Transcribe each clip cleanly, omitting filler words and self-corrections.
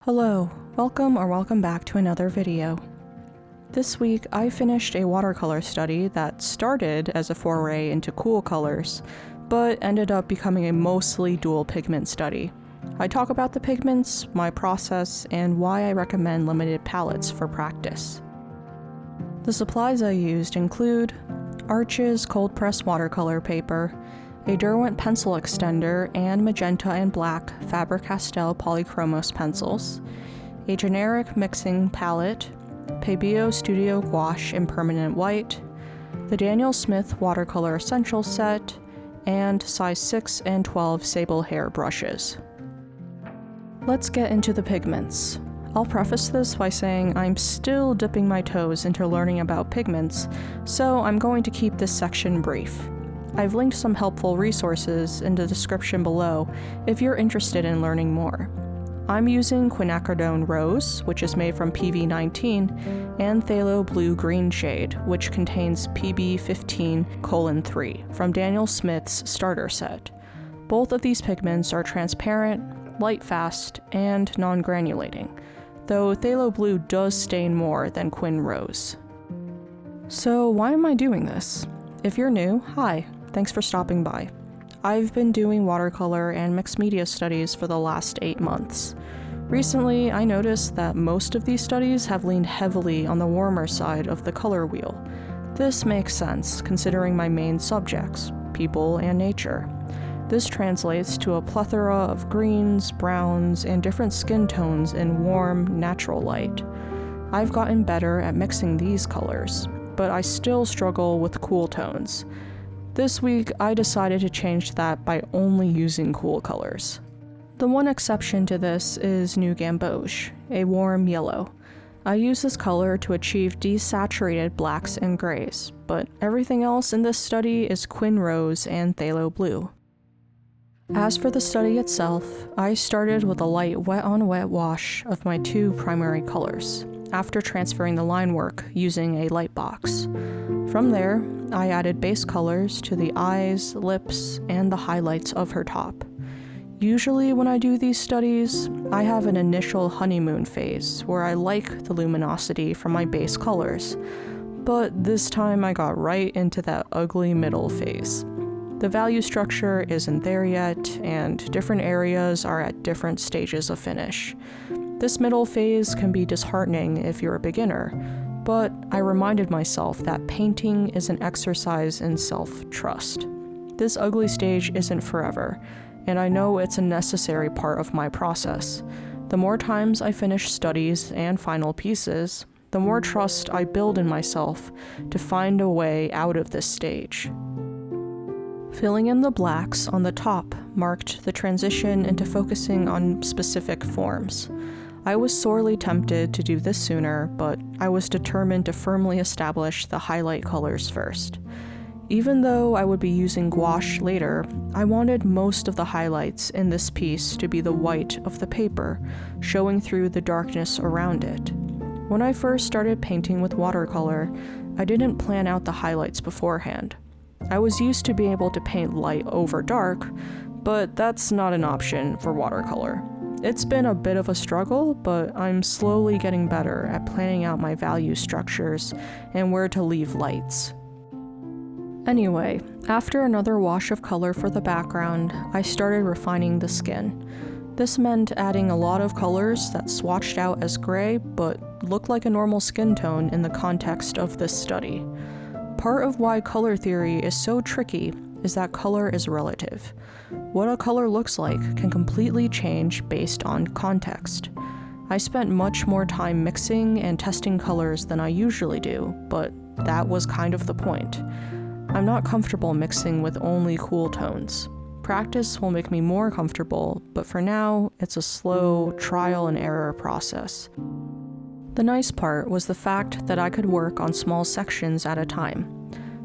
Hello, welcome back to another video. This week I finished a watercolor study that started as a foray into cool colors, but ended up becoming a mostly dual pigment study. I talk about the pigments, my process, and why I recommend limited palettes for practice. The supplies I used include Arches cold press watercolor paper, a Derwent pencil extender, and magenta and black Faber-Castell Polychromos pencils, a generic mixing palette, Pebeo Studio Gouache in permanent white, the Daniel Smith watercolor essential set, and size 6 and 12 sable hair brushes. Let's get into the pigments. I'll preface this by saying I'm still dipping my toes into learning about pigments, so I'm going to keep this section brief. I've linked some helpful resources in the description below if you're interested in learning more. I'm using Quinacridone Rose, which is made from PV19, and Phthalo Blue Green shade, which contains PB15:3 from Daniel Smith's starter set. Both of these pigments are transparent, light fast, and non-granulating, though Phthalo Blue does stain more than Quin Rose. So why am I doing this? If you're new, hi. Thanks for stopping by. I've been doing watercolor and mixed media studies for the last 8 months. Recently, I noticed that most of these studies have leaned heavily on the warmer side of the color wheel. This makes sense, considering my main subjects, people and nature. This translates to a plethora of greens, browns, and different skin tones in warm, natural light. I've gotten better at mixing these colors, but I still struggle with cool tones. This week, I decided to change that by only using cool colors. The one exception to this is New Gamboge, a warm yellow. I use this color to achieve desaturated blacks and grays, but everything else in this study is Quin Rose and Phthalo Blue. As for the study itself, I started with a light wet-on-wet wash of my 2 primary colors, after transferring the line work using a light box. From there, I added base colors to the eyes, lips, and the highlights of her top. Usually when I do these studies, I have an initial honeymoon phase where I like the luminosity from my base colors, but this time I got right into that ugly middle phase. The value structure isn't there yet, and different areas are at different stages of finish. This middle phase can be disheartening if you're a beginner, but I reminded myself that painting is an exercise in self-trust. This ugly stage isn't forever, and I know it's a necessary part of my process. The more times I finish studies and final pieces, the more trust I build in myself to find a way out of this stage. Filling in the blacks on the top marked the transition into focusing on specific forms. I was sorely tempted to do this sooner, but I was determined to firmly establish the highlight colors first. Even though I would be using gouache later, I wanted most of the highlights in this piece to be the white of the paper, showing through the darkness around it. When I first started painting with watercolor, I didn't plan out the highlights beforehand. I was used to being able to paint light over dark, but that's not an option for watercolor. It's been a bit of a struggle, but I'm slowly getting better at planning out my value structures and where to leave lights. Anyway, after another wash of color for the background, I started refining the skin. This meant adding a lot of colors that swatched out as gray, but looked like a normal skin tone in the context of this study. Part of why color theory is so tricky is that color is relative. What a color looks like can completely change based on context. I spent much more time mixing and testing colors than I usually do, but that was kind of the point. I'm not comfortable mixing with only cool tones. Practice will make me more comfortable, but for now, it's a slow trial and error process. The nice part was the fact that I could work on small sections at a time.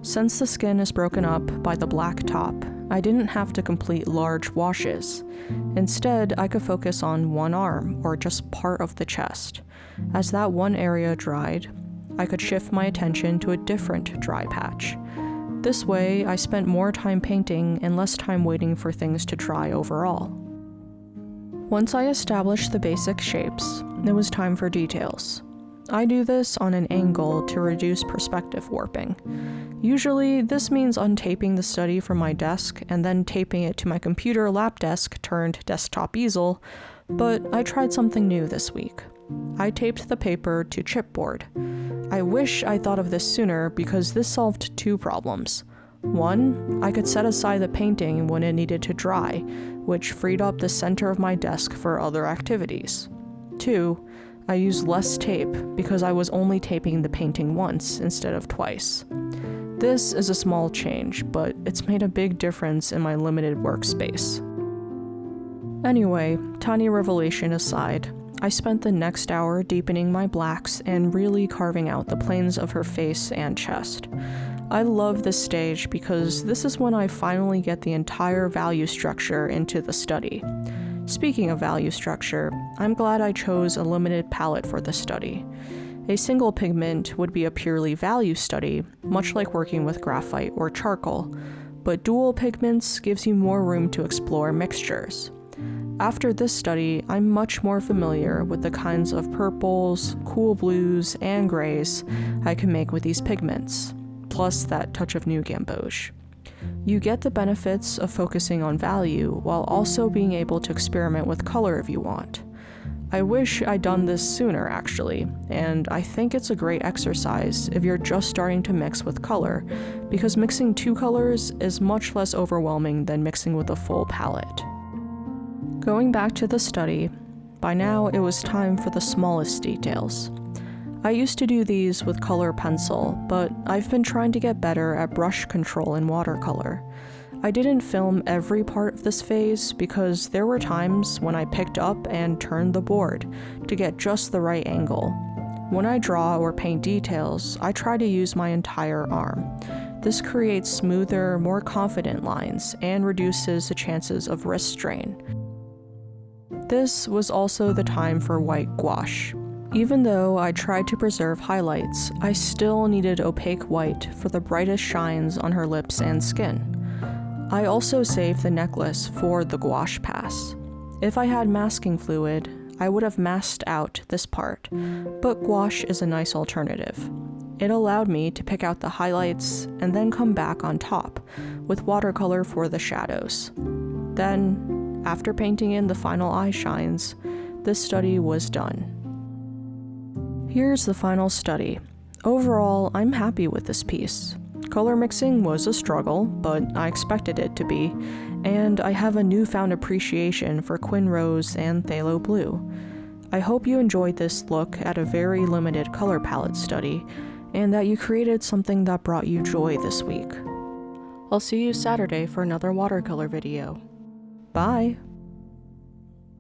Since the skin is broken up by the black top, I didn't have to complete large washes. Instead, I could focus on one arm or just part of the chest. As that one area dried, I could shift my attention to a different dry patch. This way, I spent more time painting and less time waiting for things to dry overall. Once I established the basic shapes, it was time for details. I do this on an angle to reduce perspective warping. Usually, this means untaping the study from my desk and then taping it to my computer lap desk turned desktop easel, but I tried something new this week. I taped the paper to chipboard. I wish I thought of this sooner because this solved two problems. One, I could set aside the painting when it needed to dry, which freed up the center of my desk for other activities. Two, I used less tape because I was only taping the painting once instead of twice. This is a small change, but it's made a big difference in my limited workspace. Anyway, tiny revelation aside, I spent the next hour deepening my blacks and really carving out the planes of her face and chest. I love this stage because this is when I finally get the entire value structure into the study. Speaking of value structure, I'm glad I chose a limited palette for the study. A single pigment would be a purely value study, much like working with graphite or charcoal, but dual pigments gives you more room to explore mixtures. After this study, I'm much more familiar with the kinds of purples, cool blues, and grays I can make with these pigments, plus that touch of new Gamboge. You get the benefits of focusing on value while also being able to experiment with color if you want. I wish I'd done this sooner, actually, and I think it's a great exercise if you're just starting to mix with color, because mixing two colors is much less overwhelming than mixing with a full palette. Going back to the study, by now it was time for the smallest details. I used to do these with color pencil, but I've been trying to get better at brush control in watercolor. I didn't film every part of this phase because there were times when I picked up and turned the board to get just the right angle. When I draw or paint details, I try to use my entire arm. This creates smoother, more confident lines and reduces the chances of wrist strain. This was also the time for white gouache. Even though I tried to preserve highlights, I still needed opaque white for the brightest shines on her lips and skin. I also saved the necklace for the gouache pass. If I had masking fluid, I would have masked out this part, but gouache is a nice alternative. It allowed me to pick out the highlights and then come back on top, with watercolor for the shadows. Then, after painting in the final eye shines, this study was done. Here's the final study. Overall, I'm happy with this piece. Color mixing was a struggle, but I expected it to be, and I have a newfound appreciation for Quin Rose and Phthalo Blue. I hope you enjoyed this look at a very limited color palette study, and that you created something that brought you joy this week. I'll see you Saturday for another watercolor video. Bye!